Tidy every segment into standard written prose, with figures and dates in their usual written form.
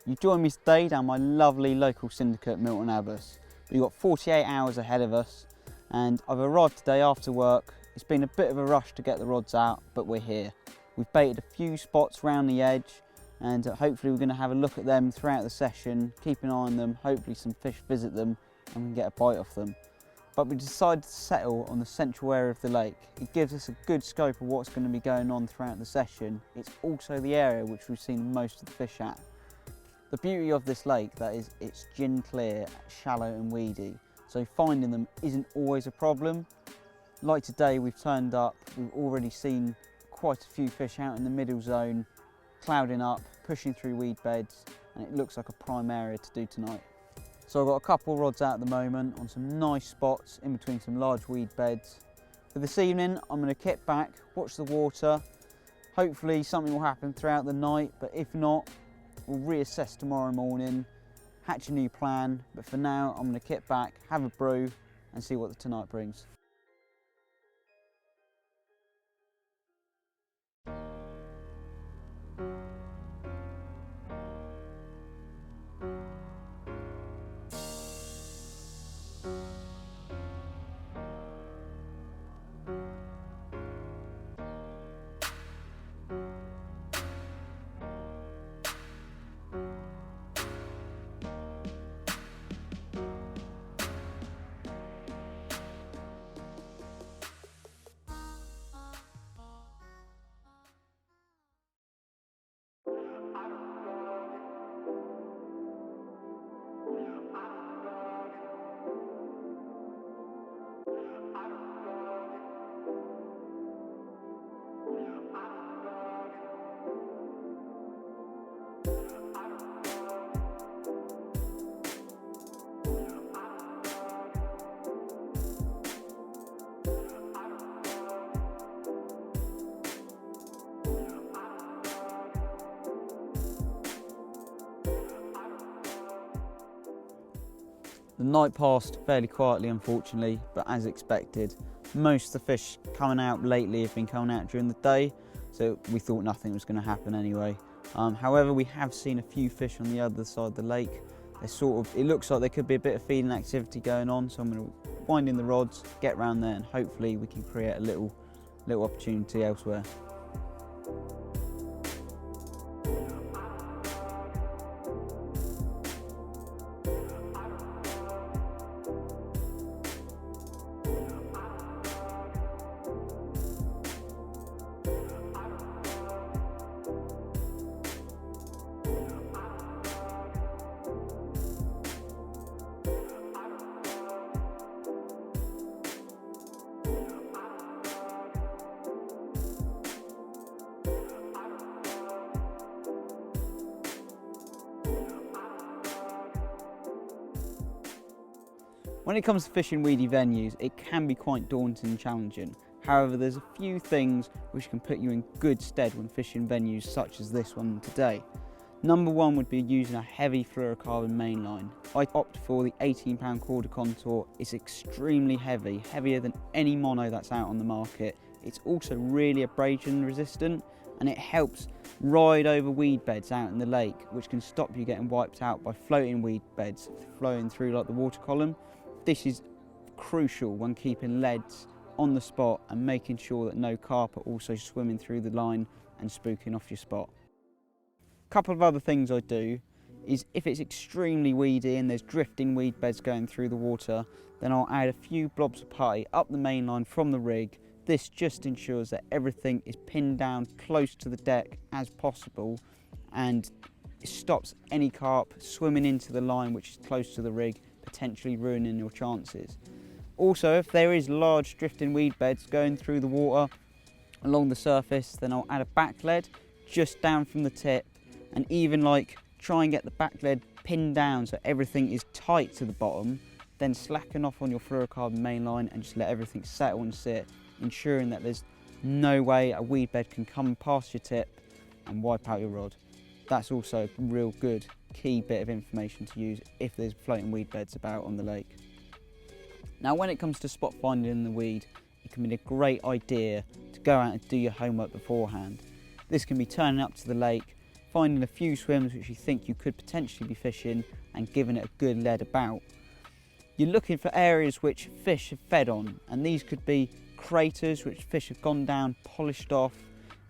You join me today down my lovely local syndicate, Milton Abbas. We've got 48 hours ahead of us, and I've arrived today after work. It's been a bit of a rush to get the rods out, but we're here. We've baited a few spots round the edge, and hopefully we're going to have a look at them throughout the session, keep an eye on them, hopefully some fish visit them and we can get a bite off them. But we decided to settle on the central area of the lake. It gives us a good scope of what's going to be going on throughout the session. It's also the area which we've seen most of the fish at. The beauty of this lake, that is, it's gin clear, shallow and weedy, so finding them isn't always a problem. Like today, we've turned up, we've already seen quite a few fish out in the middle zone, clouding up, pushing through weed beds, and it looks like a prime area to do tonight. So I've got a couple of rods out at the moment on some nice spots in between some large weed beds. For this evening, I'm going to kit back, watch the water. Hopefully something will happen throughout the night, but if not, we'll reassess tomorrow morning, hatch a new plan, but for now I'm going to kit back, have a brew and see what the tonight brings. The night passed fairly quietly, unfortunately, but as expected. Most of the fish coming out lately have been coming out during the day, so we thought nothing was going to happen anyway. However, we have seen a few fish on the other side of the lake. It looks like there could be a bit of feeding activity going on, so I'm going to wind in the rods, get round there, and hopefully we can create a little opportunity elsewhere. When it comes to fishing weedy venues, it can be quite daunting and challenging. However, there's a few things which can put you in good stead when fishing venues such as this one today. Number one would be using a heavy fluorocarbon mainline. I opt for the 18-pound quarter contour. It's extremely heavy, heavier than any mono that's out on the market. It's also really abrasion resistant, and it helps ride over weed beds out in the lake, which can stop you getting wiped out by floating weed beds flowing through like the water column. This is crucial when keeping leads on the spot and making sure that no carp are also swimming through the line and spooking off your spot. A couple of other things I do is if it's extremely weedy and there's drifting weed beds going through the water, then I'll add a few blobs of putty up the main line from the rig. This just ensures that everything is pinned down close to the deck as possible, and it stops any carp swimming into the line which is close to the rig, potentially ruining your chances. Also, if there is large drifting weed beds going through the water along the surface, then I'll add a back lead just down from the tip, and even try and get the back lead pinned down so everything is tight to the bottom, then slacken off on your fluorocarbon mainline and just let everything settle and sit, ensuring that there's no way a weed bed can come past your tip and wipe out your rod. That's also a real good key bit of information to use if there's floating weed beds about on the lake. Now, when it comes to spot finding in the weed, it can be a great idea to go out and do your homework beforehand. This can be turning up to the lake, finding a few swims which you think you could potentially be fishing and giving it a good lead about. You're looking for areas which fish have fed on, and these could be craters which fish have gone down, polished off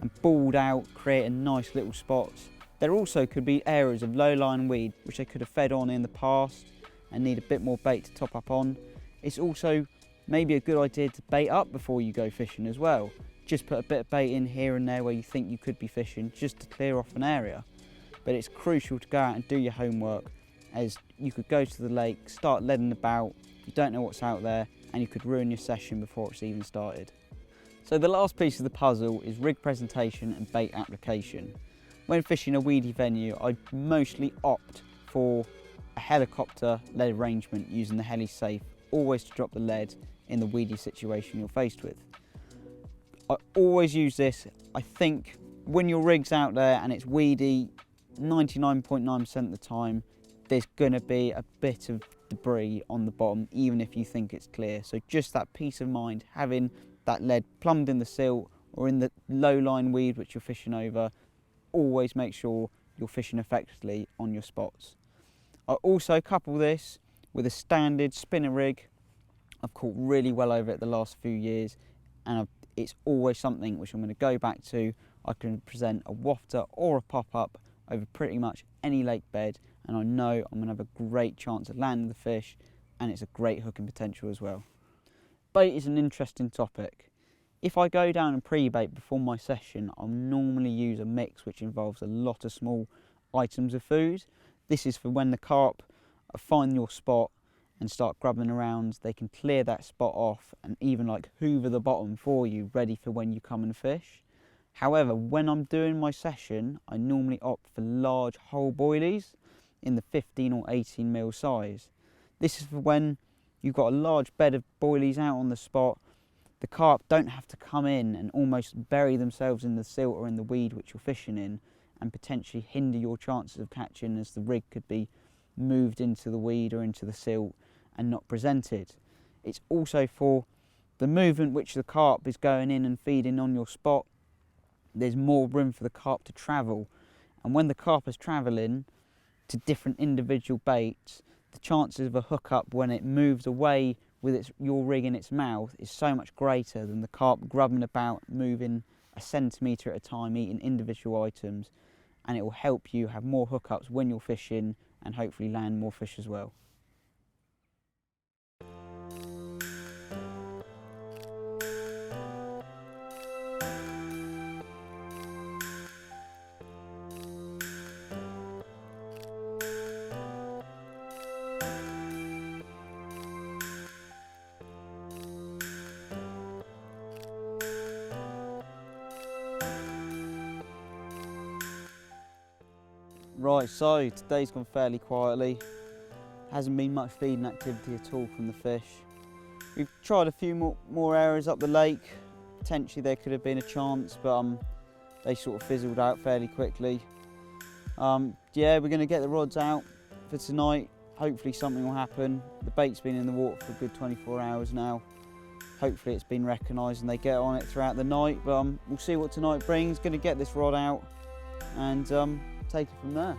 and balled out, creating nice little spots. There also could be areas of low-lying weed which they could have fed on in the past and need a bit more bait to top up on. It's also maybe a good idea to bait up before you go fishing as well. Just put a bit of bait in here and there where you think you could be fishing, just to clear off an area. But it's crucial to go out and do your homework, as you could go to the lake, start leading about, you don't know what's out there, and you could ruin your session before it's even started. So the last piece of the puzzle is rig presentation and bait application. When fishing a weedy venue, I mostly opt for a helicopter lead arrangement using the heli safe, always to drop the lead in the weedy situation you're faced with. I always use this. I think when your rig's out there and it's weedy, 99.9% of the time, there's going to be a bit of debris on the bottom, even if you think it's clear. So just that peace of mind, having that lead plumbed in the silt or in the low-lying weed which you're fishing over, always make sure you're fishing effectively on your spots. I also couple this with a standard spinner rig. I've caught really well over it the last few years, and it's always something which I'm going to go back to. I can present a wafter or a pop-up over pretty much any lake bed, and I know I'm going to have a great chance of landing the fish, and it's a great hooking potential as well. Bait is an interesting topic. If I go down and pre-bait before my session, I'll normally use a mix which involves a lot of small items of food. This is for when the carp find your spot and start grubbing around, they can clear that spot off and even like hoover the bottom for you, ready for when you come and fish. However, when I'm doing my session, I normally opt for large whole boilies in the 15 or 18 mil size. This is for when you've got a large bed of boilies out on the spot. The carp don't have to come in and almost bury themselves in the silt or in the weed which you're fishing in, and potentially hinder your chances of catching, as the rig could be moved into the weed or into the silt and not presented. It's also for the movement which the carp is going in and feeding on your spot. There's more room for the carp to travel, and when the carp is travelling to different individual baits, the chances of a hookup when it moves away with your rig in its mouth is so much greater than the carp grubbing about, moving a centimetre at a time, eating individual items, and it will help you have more hookups when you're fishing and hopefully land more fish as well. Right, so today's gone fairly quietly. Hasn't been much feeding activity at all from the fish. We've tried a few more areas up the lake. Potentially there could have been a chance, but they sort of fizzled out fairly quickly. Yeah, we're going to get the rods out for tonight. Hopefully something will happen. The bait's been in the water for a good 24 hours now. Hopefully it's been recognised and they get on it throughout the night, but we'll see what tonight brings. Going to get this rod out and take it from there.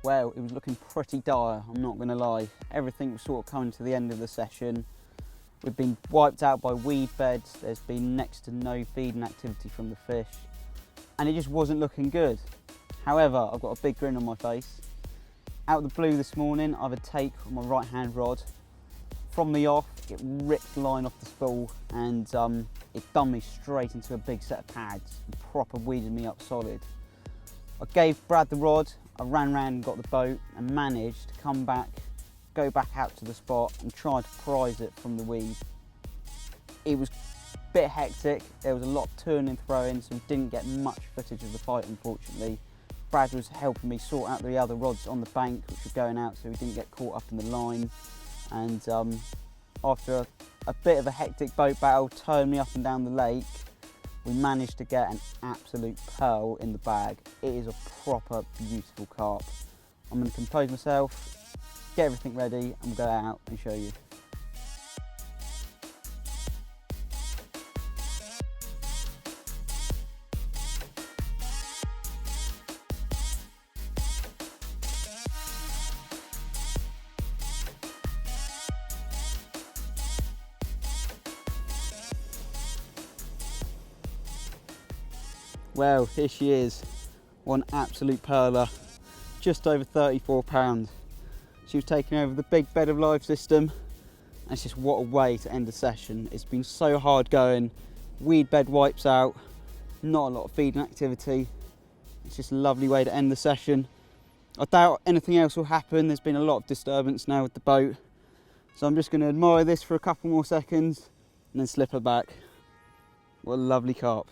Well, it was looking pretty dire, I'm not going to lie. Everything was sort of coming to the end of the session. We've been wiped out by weed beds, there's been next to no feeding activity from the fish, and it just wasn't looking good. However, I've got a big grin on my face. Out of the blue this morning, I've had a take on my right hand rod. From the off, it ripped the line off the spool, and it done me straight into a big set of pads and proper weeded me up solid. I gave Brad the rod, I ran round and got the boat and managed to come back, go back out to the spot and try to prise it from the weed. It was a bit hectic, there was a lot of turning and throwing, so we didn't get much footage of the fight unfortunately. Brad was helping me sort out the other rods on the bank which were going out so we didn't get caught up in the line. And after a bit of a hectic boat battle, towing me up and down the lake, we managed to get an absolute pearl in the bag. It is a proper beautiful carp. I'm going to compose myself, get everything ready and we'll go out and show you. Well, here she is, one absolute pearler, just over 34 pounds. She was taking over the big bed of live system, and it's just what a way to end the session. It's been so hard going, weed bed wipes out, not a lot of feeding activity. It's just a lovely way to end the session. I doubt anything else will happen, there's been a lot of disturbance now with the boat. So I'm just going to admire this for a couple more seconds and then slip her back. What a lovely carp.